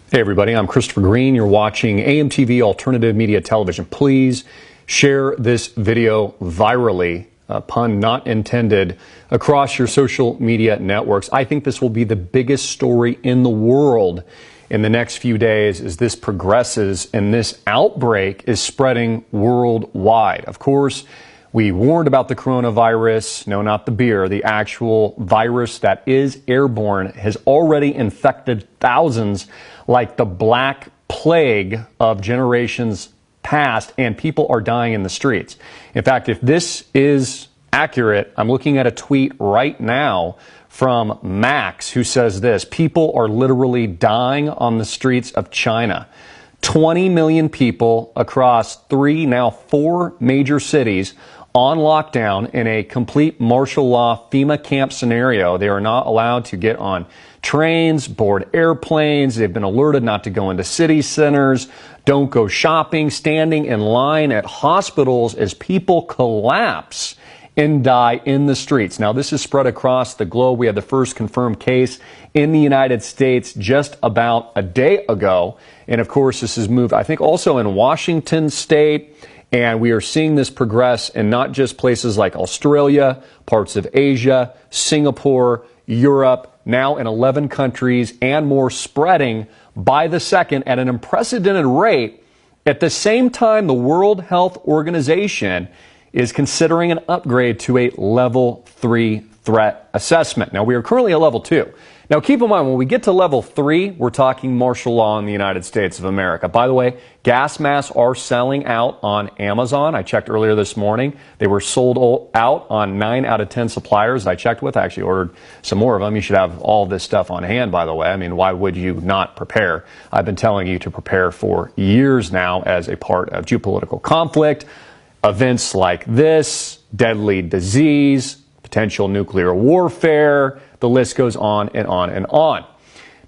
Hey everybody, I'm Christopher Green. You're watching AMTV Alternative Media Television. Please share this video virally, pun not intended, across your social media networks. I think this will be the biggest story in the world in the next few days as this progresses and this outbreak is spreading worldwide. Of course, we warned about the coronavirus. No, not the beer. The actual virus that is airborne has already infected thousands like the Black Plague of generations past, and people are dying in the streets. In fact, if this is accurate, I'm looking at a tweet right now from Max who says this: people are literally dying on the streets of China. 20 million people across 3, now 4 major cities on lockdown in a complete martial law FEMA camp scenario. They are not allowed to get on trains, board airplanes. They've been alerted not to go into city centers, don't go shopping, standing in line at hospitals as people collapse and die in the streets. Now, this is spread across the globe. We had the first confirmed case in the United States just about a day ago. And of course, this has moved, I think, also in Washington state. And we are seeing this progress in not just places like Australia, parts of Asia, Singapore, Europe, now in 11 countries and more, spreading by the second at an unprecedented rate. At the same time, the World Health Organization is considering an upgrade to a level 3 threat assessment. Now, we are currently at level 2. Now, keep in mind, when we get to level 3, we're talking martial law in the United States of America. By the way, gas masks are selling out on Amazon. I checked earlier this morning. They were sold out on 9 out of 10 suppliers I checked with. I actually ordered some more of them. You should have all this stuff on hand, by the way. I mean, why would you not prepare? I've been telling you to prepare for years now as a part of geopolitical conflict, events like this, deadly disease, potential nuclear warfare. The list goes on and on and on.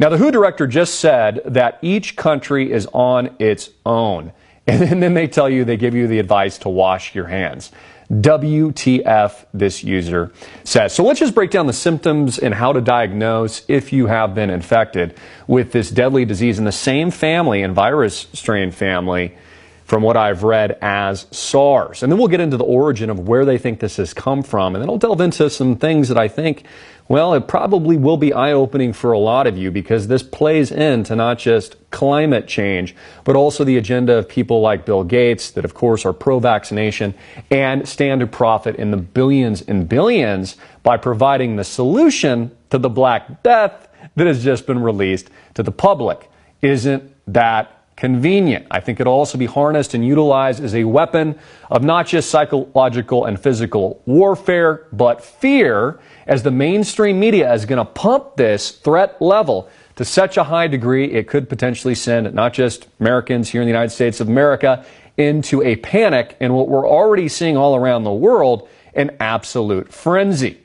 Now, the WHO director just said that each country is on its own. And then they tell you, they give you the advice to wash your hands. WTF, this user says. So let's just break down the symptoms and how to diagnose if you have been infected with this deadly disease in the same family and virus strain family, from what I've read, as SARS. And then we'll get into the origin of where they think this has come from. And then I'll delve into some things that I think, well, it probably will be eye-opening for a lot of you, because this plays into not just climate change, but also the agenda of people like Bill Gates that, of course, are pro-vaccination and stand to profit in the billions and billions by providing the solution to the Black Death that has just been released to the public. Isn't that convenient? I think it'll also be harnessed and utilized as a weapon of not just psychological and physical warfare, but fear, as the mainstream media is going to pump this threat level to such a high degree it could potentially send not just Americans here in the United States of America into a panic, and what we're already seeing all around the world, an absolute frenzy.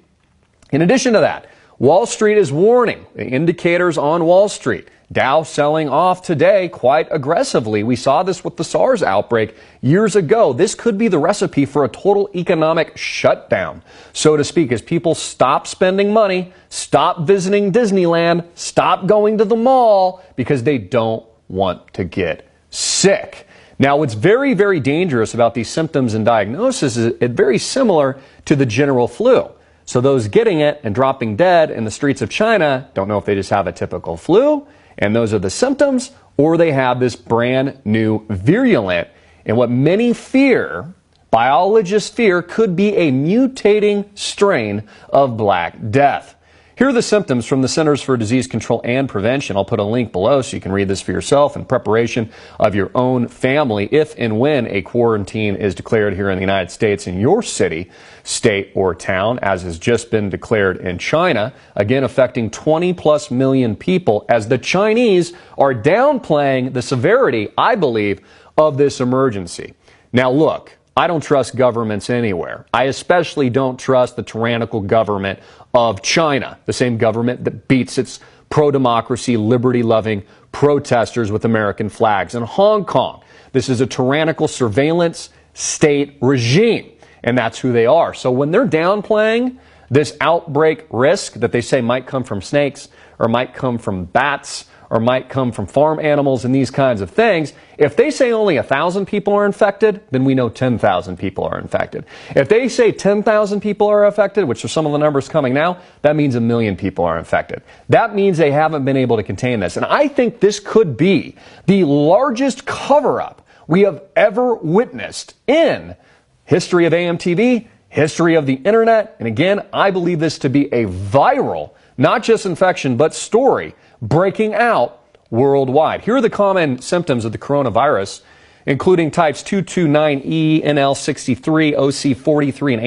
In addition to that, Wall Street is warning. The indicators on Wall Street, Dow selling off today quite aggressively. We saw this with the SARS outbreak years ago. This could be the recipe for a total economic shutdown, so to speak, as people stop spending money, stop visiting Disneyland, stop going to the mall because they don't want to get sick. Now, what's very, very dangerous about these symptoms and diagnosis is it's very similar to the general flu. So those getting it and dropping dead in the streets of China don't know if they just have a typical flu, and those are the symptoms, or they have this brand new virulent, and what many fear, biologists fear, could be a mutating strain of Black Death. Here are the symptoms from the Centers for Disease Control and Prevention. I'll put a link below so you can read this for yourself in preparation of your own family if and when a quarantine is declared here in the United States in your city, state, or town, as has just been declared in China, again affecting 20+ million people, as the Chinese are downplaying the severity, I believe, of this emergency. Now look, I don't trust governments anywhere. I especially don't trust the tyrannical government of China, the same government that beats its pro-democracy, liberty-loving protesters with American flags. In Hong Kong, this is a tyrannical surveillance state regime, and that's who they are. So when they're downplaying this outbreak risk that they say might come from snakes or might come from bats or might come from farm animals and these kinds of things. If they say only 1,000 people are infected, then we know 10,000 people are infected. If they say 10,000 people are affected, which are some of the numbers coming now, that means 1 million people are infected. That means they haven't been able to contain this. And I think this could be the largest cover-up we have ever witnessed in history of AMTV, history of the internet. And again, I believe this to be a viral, not just infection, but story breaking out worldwide. Here are the common symptoms of the coronavirus, including types 229E, NL63, OC43, and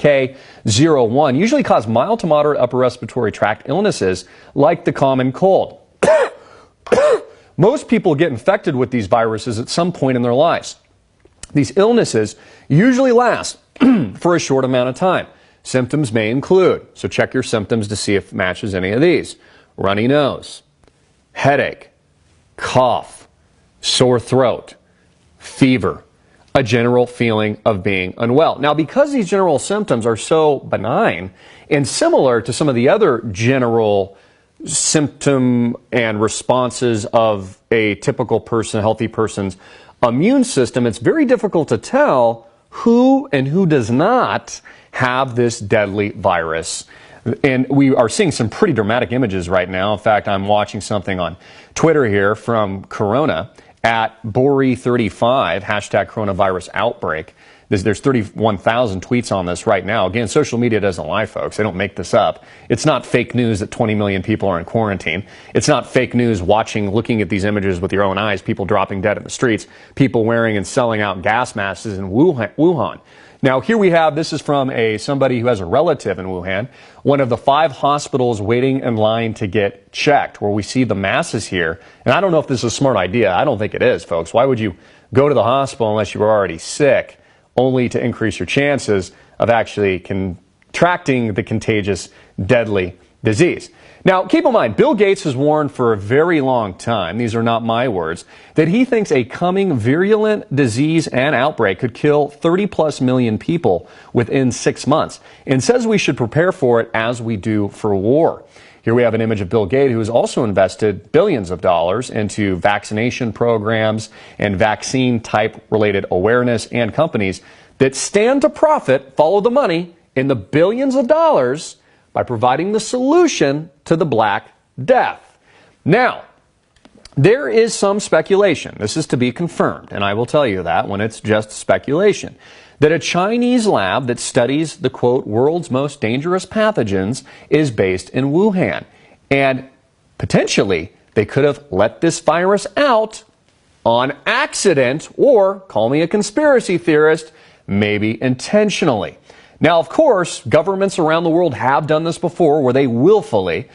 HK01, usually cause mild to moderate upper respiratory tract illnesses like the common cold. Most people get infected with these viruses at some point in their lives. These illnesses usually last for a short amount of time. Symptoms may include, so check your symptoms to see if it matches any of these: runny nose, headache, cough, sore throat, fever, a general feeling of being unwell. Now, because these general symptoms are so benign and similar to some of the other general symptom and responses of a typical person, healthy person's immune system, it's very difficult to tell who and who does not have this deadly virus. And we are seeing some pretty dramatic images right now. In fact, I'm watching something on Twitter here from Corona at Bori35, hashtag coronavirus outbreak. There's 31,000 tweets on this right now. Again, social media doesn't lie, folks. They don't make this up. It's not fake news that 20 million people are in quarantine. It's not fake news looking at these images with your own eyes, people dropping dead in the streets, people wearing and selling out gas masks in Wuhan. Now, here we have, this is from somebody who has a relative in Wuhan, one of the 5 hospitals waiting in line to get checked, where we see the masses here. And I don't know if this is a smart idea. I don't think it is, folks. Why would you go to the hospital unless you were already sick, only to increase your chances of actually contracting the contagious, deadly disease? Now, keep in mind, Bill Gates has warned for a very long time, these are not my words, that he thinks a coming virulent disease and outbreak could kill 30+ million people within 6 months, and says we should prepare for it as we do for war. Here we have an image of Bill Gates, who has also invested billions of dollars into vaccination programs and vaccine-type related awareness, and companies that stand to profit, follow the money, in the billions of dollars by providing the solution to the Black Death. Now, there is some speculation, this is to be confirmed, and I will tell you that when it's just speculation, that a Chinese lab that studies the, quote, world's most dangerous pathogens is based in Wuhan. And potentially, they could have let this virus out on accident, or, call me a conspiracy theorist, maybe intentionally. Now, of course, governments around the world have done this before, where they willfully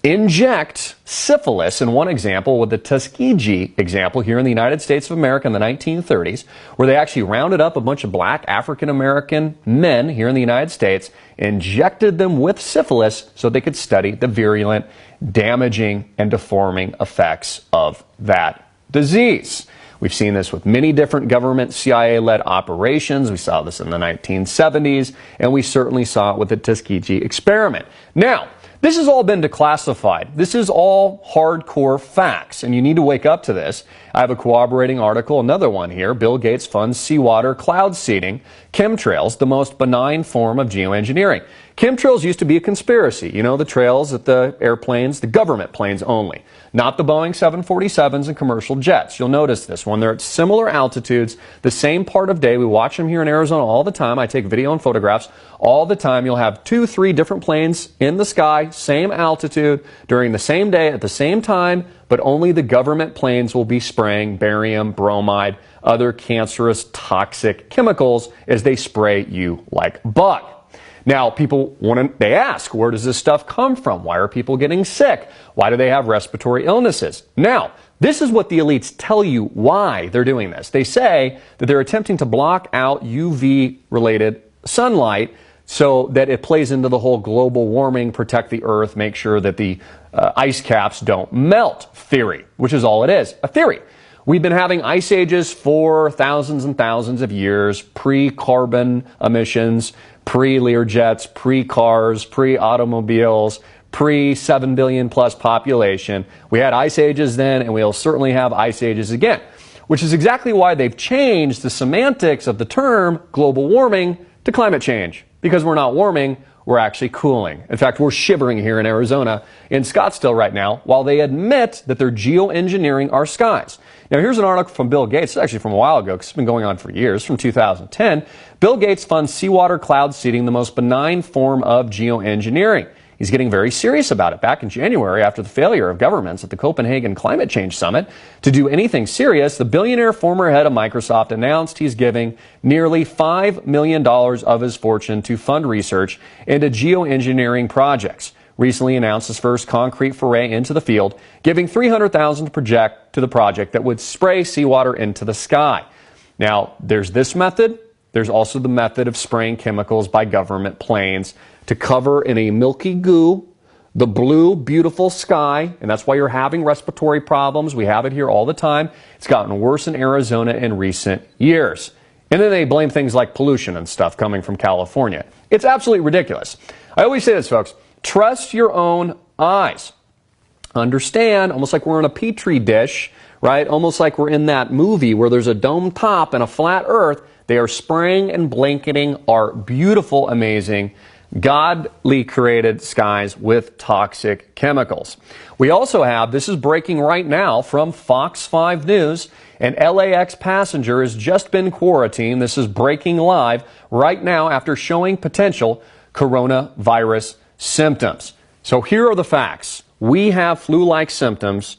inject syphilis, in one example with the Tuskegee example here in the United States of America in the 1930s, where they actually rounded up a bunch of black African-American men here in the United States, injected them with syphilis so they could study the virulent, damaging, and deforming effects of that disease. We've seen this with many different government CIA-led operations. We saw this in the 1970s, and we certainly saw it with the Tuskegee experiment. Now, this has all been declassified. This is all hardcore facts, and you need to wake up to this. I have a corroborating article, another one here. Bill Gates funds seawater cloud seeding, chemtrails, the most benign form of geoengineering. Chemtrails used to be a conspiracy. You know, the trails at the airplanes, the government planes only, not the Boeing 747s and commercial jets. You'll notice this when they're at similar altitudes, the same part of day. We watch them here in Arizona all the time. I take video and photographs all the time. You'll have 2, 3 different planes in the sky, same altitude, during the same day at the same time, but only the government planes will be spraying barium, bromide, other cancerous, toxic chemicals as they spray you like bug. Now, they ask, where does this stuff come from? Why are people getting sick? Why do they have respiratory illnesses? Now, this is what the elites tell you why they're doing this. They say that they're attempting to block out UV-related sunlight so that it plays into the whole global warming, protect the earth, make sure that the ice caps don't melt theory, which is all it is, a theory. We've been having ice ages for thousands and thousands of years, pre-carbon emissions, pre-Learjets, pre-cars, pre-automobiles, pre 7 billion plus population. We had ice ages then, and we'll certainly have ice ages again, which is exactly why they've changed the semantics of the term global warming to climate change, because we're not warming, we're actually cooling. In fact, we're shivering here in Arizona, in Scottsdale right now, while they admit that they're geoengineering our skies. Now, here's an article from Bill Gates, actually from a while ago, because it's been going on for years, from 2010. Bill Gates funds seawater cloud seeding, the most benign form of geoengineering. He's getting very serious about it. Back in January, after the failure of governments at the Copenhagen Climate Change Summit to do anything serious, the billionaire former head of Microsoft announced he's giving nearly $5 million of his fortune to fund research into geoengineering projects. Recently announced his first concrete foray into the field, giving $300,000 to the project that would spray seawater into the sky. Now, there's this method. There's also the method of spraying chemicals by government planes to cover in a milky goo the blue, beautiful sky, and that's why you're having respiratory problems. We have it here all the time. It's gotten worse in Arizona in recent years. And then they blame things like pollution and stuff coming from California. It's absolutely ridiculous. I always say this, folks. Trust your own eyes. Understand, almost like we're in a petri dish, right? Almost like we're in that movie where there's a dome top and a flat earth. They are spraying and blanketing our beautiful, amazing, godly created skies with toxic chemicals. We also have, this is breaking right now from Fox 5 News, an LAX passenger has just been quarantined. This is breaking live right now after showing potential coronavirus symptoms. So here are the facts. We have flu-like symptoms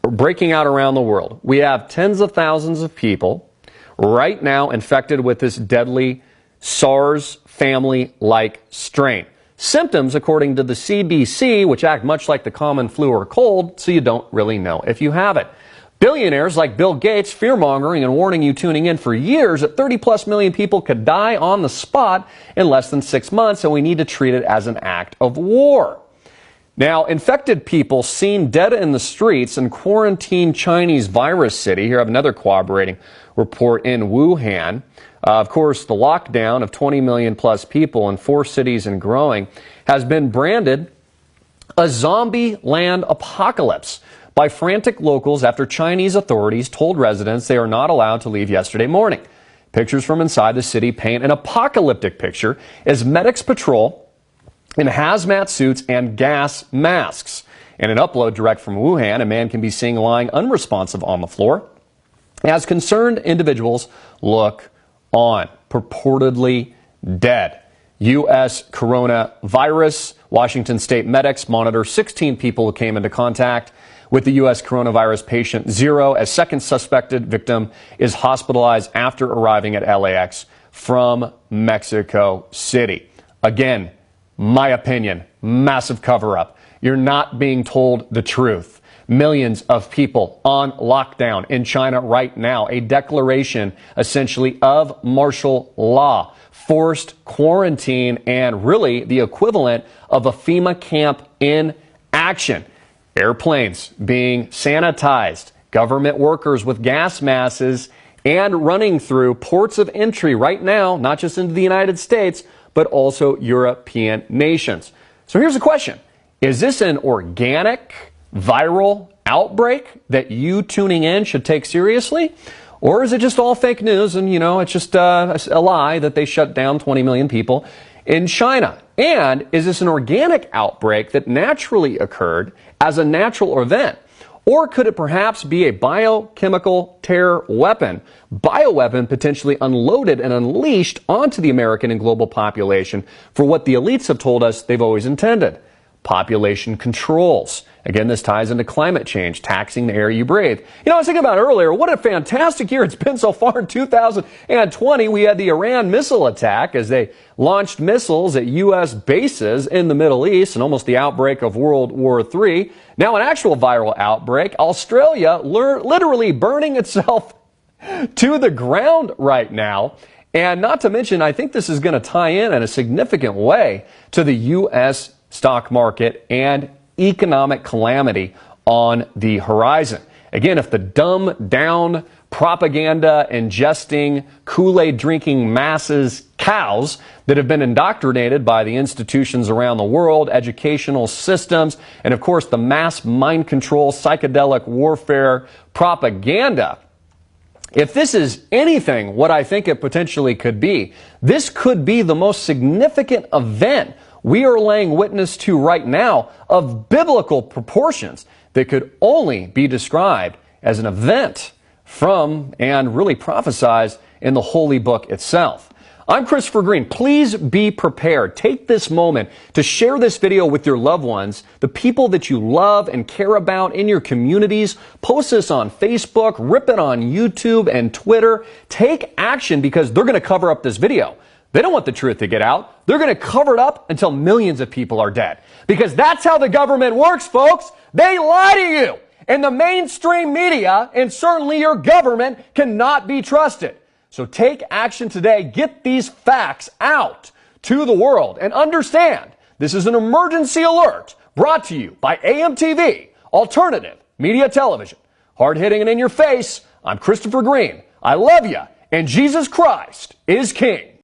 breaking out around the world. We have tens of thousands of people right now infected with this deadly SARS family-like strain. Symptoms, according to the CDC, which act much like the common flu or cold, so you don't really know if you have it. Billionaires like Bill Gates fear-mongering and warning you tuning in for years that 30-plus million people could die on the spot in less than 6 months, and we need to treat it as an act of war. Now, infected people seen dead in the streets in quarantined Chinese virus city. Here I have another corroborating report in Wuhan. Of course, the lockdown of 20 million plus people in 4 cities and growing has been branded a zombie land apocalypse by frantic locals after Chinese authorities told residents they are not allowed to leave yesterday morning. Pictures from inside the city paint an apocalyptic picture as medics patrol in hazmat suits and gas masks. In an upload direct from Wuhan, a man can be seen lying unresponsive on the floor as concerned individuals look on, purportedly dead. U.S. coronavirus. Washington state medics monitor 16 people who came into contact with the U.S. coronavirus patient 0 as second suspected victim is hospitalized after arriving at LAX from Mexico City. Again, my opinion, massive cover-up. You're not being told the truth. Millions of people on lockdown in China right now. A declaration, essentially, of martial law. Forced quarantine and really the equivalent of a FEMA camp in action. Airplanes being sanitized. Government workers with gas masks and running through ports of entry right now, not just into the United States, but also European nations. So here's the question. Is this an organic, viral outbreak that you tuning in should take seriously? Or is it just all fake news and, it's just a lie that they shut down 20 million people in China? And is this an organic outbreak that naturally occurred as a natural event? Or could it perhaps be a biochemical terror weapon? Bioweapon potentially unloaded and unleashed onto the American and global population for what the elites have told us they've always intended. Population controls. Again, this ties into climate change, taxing the air you breathe. I was thinking about earlier, what a fantastic year it's been so far in 2020. We had the Iran missile attack as they launched missiles at U.S. bases in the Middle East and almost the outbreak of World War III. Now an actual viral outbreak. Australia literally burning itself to the ground right now. And not to mention, I think this is going to tie in a significant way to the U.S. stock market and economic calamity on the horizon. Again, if the dumbed down propaganda ingesting Kool-Aid drinking masses cows that have been indoctrinated by the institutions around the world, educational systems, and of course the mass mind control, psychedelic warfare propaganda. If this is anything what I think it potentially could be, this could be the most significant event we are laying witness to right now of biblical proportions that could only be described as an event from and really prophesied in the Holy Book itself. I'm Christopher Green. Please be prepared. Take this moment to share this video with your loved ones, the people that you love and care about in your communities. Post this on Facebook, rip it on YouTube and Twitter. Take action because they're going to cover up this video. They don't want the truth to get out. They're going to cover it up until millions of people are dead. Because that's how the government works, folks. They lie to you. And the mainstream media, and certainly your government, cannot be trusted. So take action today. Get these facts out to the world and understand this is an emergency alert brought to you by AMTV, Alternative Media Television. Hard hitting and in your face. I'm Christopher Green. I love you, and Jesus Christ is King.